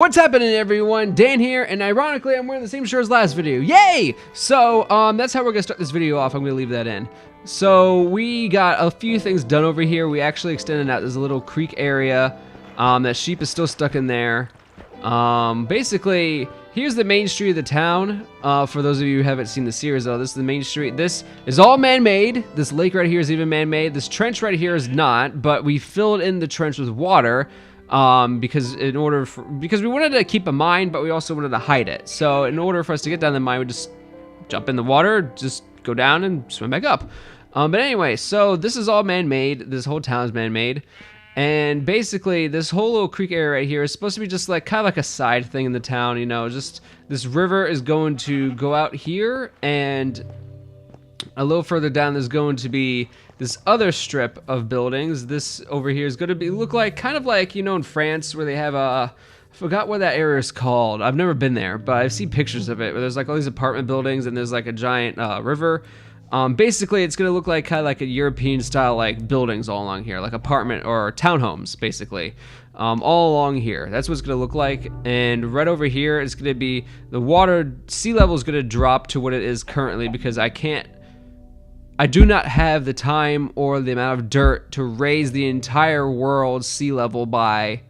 What's happening, everyone? Dan here, and ironically, I'm wearing the same shirt as last video. Yay! So, that's how we're gonna start this video off. I'm gonna leave that in. So, we got a few things done over here. We actually extended out this little creek area. That sheep is still stuck in there. Basically, here's the main street of the town. For those of you who haven't seen the series, though, this is the main street. This is all man-made. This lake right here is even man-made. This trench right here is not, but we filled in the trench with water. Because we wanted to keep a mine, but we also wanted to hide it. So in order for us to get down the mine, we just jump in the water, just go down and swim back up. But anyway, so this is all man-made. This whole town is man-made. And basically, this whole little creek area right here is supposed to be just like kind of like a side thing in the town, you know, just this river is going to go out here, and a little further down there's going to be this other strip of buildings. This over here is going to look like kind of like, you know, in France where they have I forgot what that area is called. I've never been there, but I've seen pictures of it where there's like all these apartment buildings and there's like a giant river. Basically, it's going to look like kind of like a European style like buildings all along here, like apartment or townhomes, basically, all along here. That's what it's going to look like. And right over here, it's going to be the sea level is going to drop to what it is currently because I do not have the time or the amount of dirt to raise the entire world's sea level by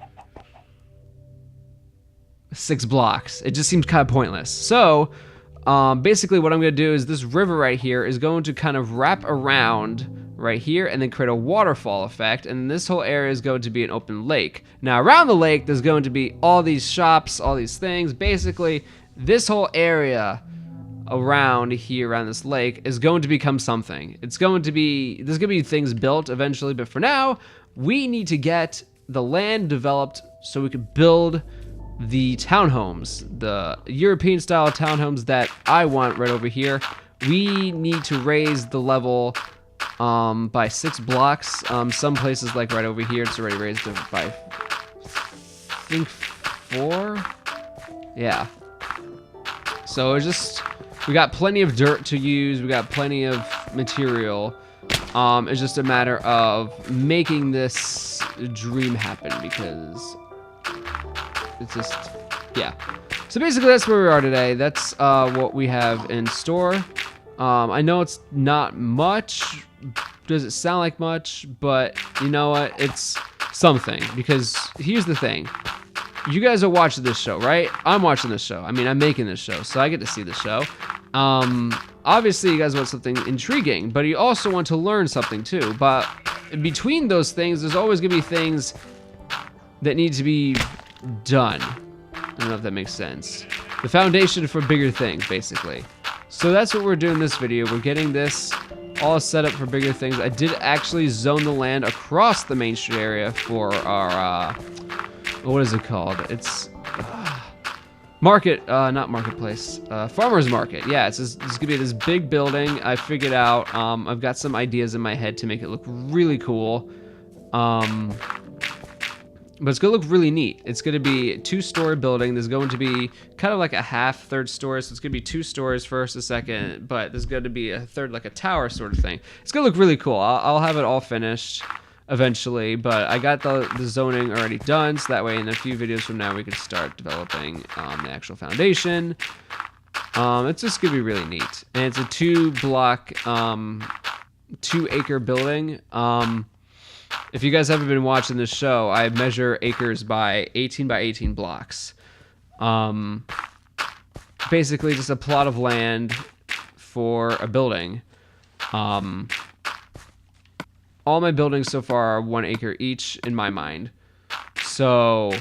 6 blocks. It just seems kind of pointless. So, basically what I'm going to do is this river right here is going to kind of wrap around right here and then create a waterfall effect, and this whole area is going to be an open lake. Now, around the lake, there's going to be all these shops, all these things. Basically, this whole area around here, around this lake, is going to become something. There's going to be things built eventually, but for now, we need to get the land developed so we could build the townhomes, the European style townhomes that I want right over here. We need to raise the level by 6 blocks. Some places, like right over here, it's already raised by, I think, 4. Yeah. So it's just, we got plenty of dirt to use. We got plenty of material. It's just a matter of making this dream happen because it's just, yeah. So basically, that's where we are today. That's what we have in store. I know it's not much. Does it sound like much? But you know what? It's something, because here's the thing. You guys are watching this show, right? I'm watching this show. I mean, I'm making this show, so I get to see the show. Obviously, you guys want something intriguing, but you also want to learn something too. But between those things, there's always going to be things that need to be done. I don't know if that makes sense. The foundation for bigger things, basically. So that's what we're doing in this video. We're getting this all set up for bigger things. I did actually zone the land across the Main Street area for our, what is it called? It's market, not marketplace, farmer's market. Yeah, it's gonna be this big building. I figured out, I've got some ideas in my head to make it look really cool. But it's gonna look really neat. It's gonna be a 2-story building. There's going to be kind of like a third story. So it's gonna be 2 stories first, a second, but there's gonna be a third, like a tower sort of thing. It's gonna look really cool. I'll have it all finished eventually, but I got the zoning already done, so that way in a few videos from now we can start developing the actual foundation. It's just gonna be really neat. And it's a 2-block, 2-acre building. If you guys haven't been watching this show, I measure acres by 18 by 18 blocks. Basically just a plot of land for a building. All my buildings so far are 1 acre each in my mind. So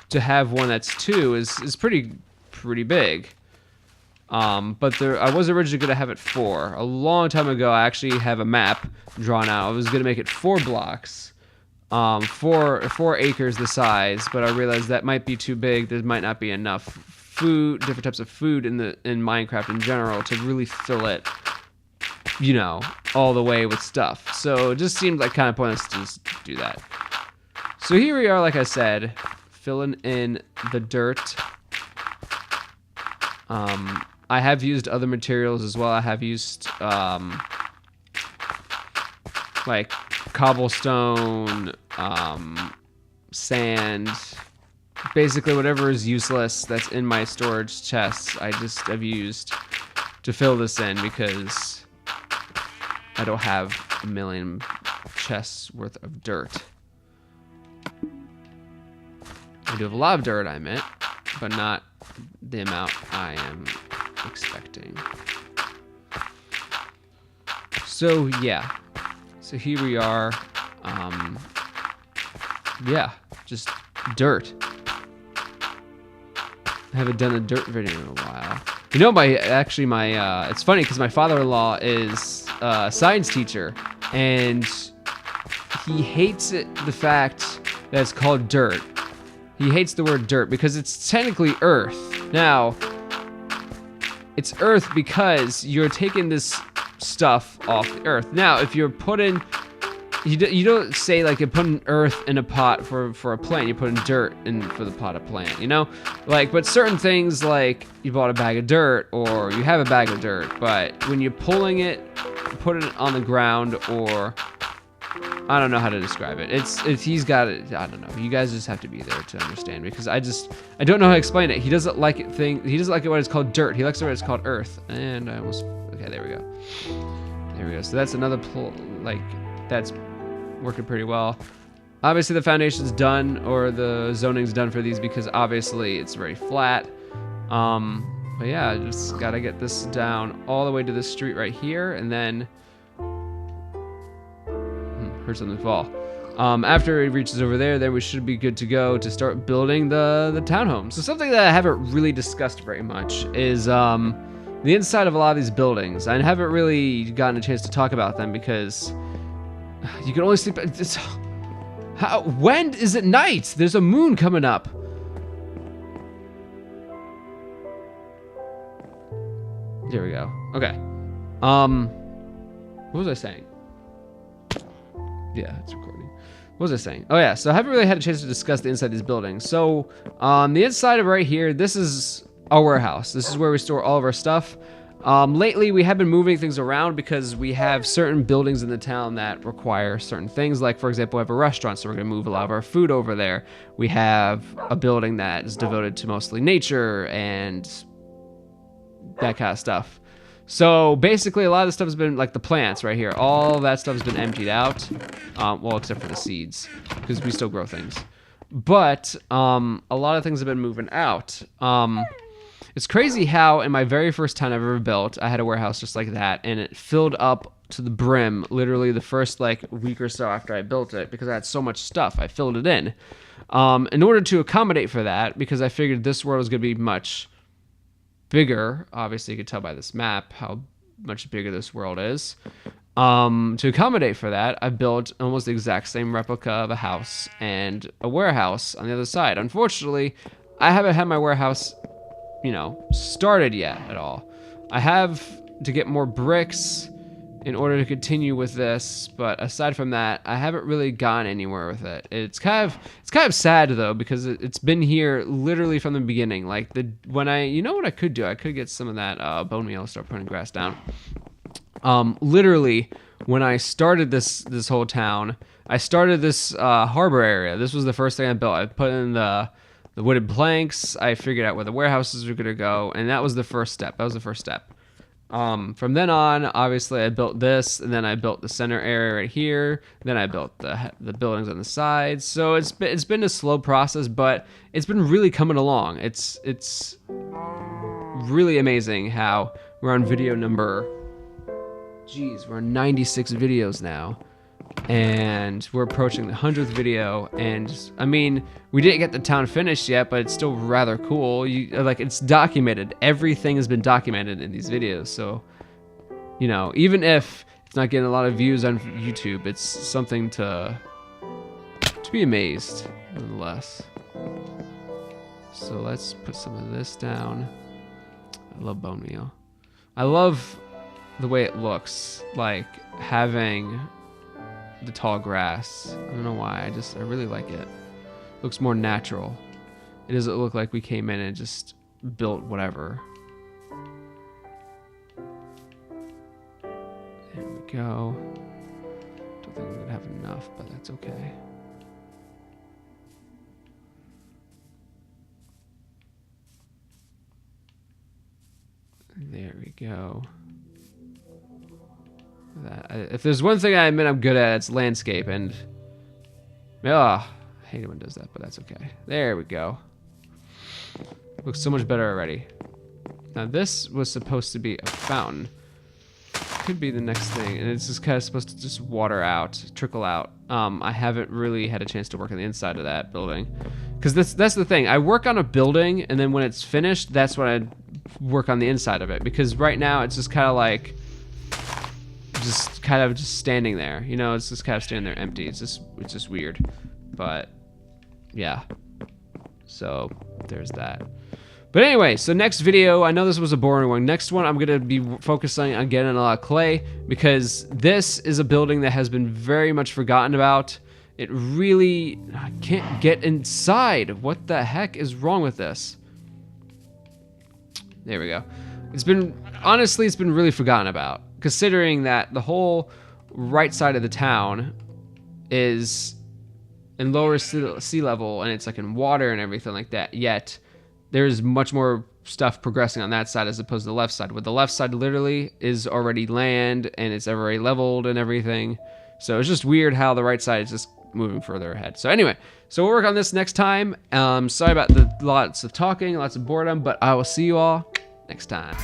to have one that's 2 is pretty big. But I was originally going to have it 4. A long time ago, I actually have a map drawn out. I was going to make it 4 blocks, 4 acres the size, but I realized that might be too big. There might not be enough food, different types of food in Minecraft in general to really fill it, you know, all the way with stuff. So it just seemed like kind of pointless to just do that. So here we are, like I said, filling in the dirt. I have used other materials as well. I have used like cobblestone, sand, basically whatever is useless that's in my storage chests, I've used to fill this in because I don't have a million chests worth of dirt. I do have a lot of dirt, I admit, but not the amount I am expecting. So yeah, so here we are. Yeah, just dirt. I haven't done a dirt video in a while. You know, it's funny because my father-in-law is a science teacher, and he hates the fact that it's called dirt. He hates the word dirt because it's technically earth. Now, it's earth because you're taking this stuff off the earth. Now, if you're putting, you don't say like you're putting earth in a pot for a plant. You're putting dirt in for the pot of plant, you know? Like, but certain things like you bought a bag of dirt or you have a bag of dirt, but when you're pulling it, putting it on the ground, or I don't know how to describe it. He's got it. I don't know. You guys just have to be there to understand because I don't know how to explain it. He doesn't like it. He doesn't like it when it's called dirt. He likes it when it's called earth. And I almost. Okay, there we go. There we go. So that's another that's working pretty well. Obviously the foundation's done, or the zoning's done for these because obviously it's very flat. But yeah, just gotta get this down all the way to this street right here, and then. Heard something fall. After it reaches over there, then we should be good to go to start building the townhomes. So something that I haven't really discussed very much is the inside of a lot of these buildings. I haven't really gotten a chance to talk about them because you can only sleep. When is it night? There's a moon coming up. There we go. Okay. What was I saying? Yeah, it's recording. What was I saying? Oh yeah, so I haven't really had a chance to discuss the inside of these buildings. So on the inside of right here, this is our warehouse. This is where we store all of our stuff. Lately, we have been moving things around because we have certain buildings in the town that require certain things. Like, for example, we have a restaurant, so we're going to move a lot of our food over there. We have a building that is devoted to mostly nature and that kind of stuff. So basically, a lot of the stuff has been like the plants right here. All that stuff has been emptied out. Well, except for the seeds, because we still grow things. But a lot of things have been moving out. It's crazy how in my very first town I've ever built, I had a warehouse just like that, and it filled up to the brim literally the first like week or so after I built it because I had so much stuff. I filled it in. In order to accommodate for that, because I figured this world was going to be much bigger. Obviously, you can tell by this map how much bigger this world is. To accommodate for that, I built almost the exact same replica of a house and a warehouse on the other side. Unfortunately, I haven't had my warehouse, started yet at all. I have to get more bricks in order to continue with this, but aside from that, I haven't really gone anywhere with it. It's kind of sad though, because it's been here literally from the beginning. Like what I could do? I could get some of that bone meal, start putting grass down. Literally, when I started this whole town, I started this harbor area. This was the first thing I built. I put in the wooden planks. I figured out where the warehouses were gonna go, and that was the first step. From then on, obviously, I built this, and then I built the center area right here. Then I built the buildings on the sides. So it's been a slow process, but it's been really coming along. It's really amazing how we're on video number. We're on 96 videos now, and we're approaching the 100th video. And I mean, we didn't get the town finished yet, but it's still rather cool. It's documented. Everything has been documented in these videos. So, even if it's not getting a lot of views on YouTube, it's something to be amazed, nonetheless. So let's put some of this down. I love bone meal. I love the way it looks, like having the tall grass. I don't know why, I really like it. Looks more natural. It doesn't look like we came in and just built whatever. There we go. Don't think we're gonna have enough, but that's okay. There we go. If there's one thing I admit I'm good at, it's landscape, and I hate it when it does that, but that's okay. There we go. Looks so much better already. Now this was supposed to be a fountain. Could be the next thing, and it's just kind of supposed to just water out, trickle out. I haven't really had a chance to work on the inside of that building, because that's the thing. I work on a building, and then when it's finished, that's when I work on the inside of it. Because right now it's just kind of like, just standing there. You know, it's just kind of standing there empty. It's just weird, but yeah. So there's that. But anyway, so next video, I know this was a boring one. Next one, I'm going to be focusing on getting a lot of clay, because this is a building that has been very much forgotten about. It really, I can't get inside. What the heck is wrong with this? There we go. Honestly, it's been really forgotten about, considering that the whole right side of the town is in lower sea level, and it's like in water and everything like that, yet there's much more stuff progressing on that side as opposed to the left side. Where the left side literally is already land and it's already leveled and everything. So it's just weird how the right side is just moving further ahead. So anyway, so we'll work on this next time. Sorry about the lots of talking, lots of boredom, but I will see you all next time.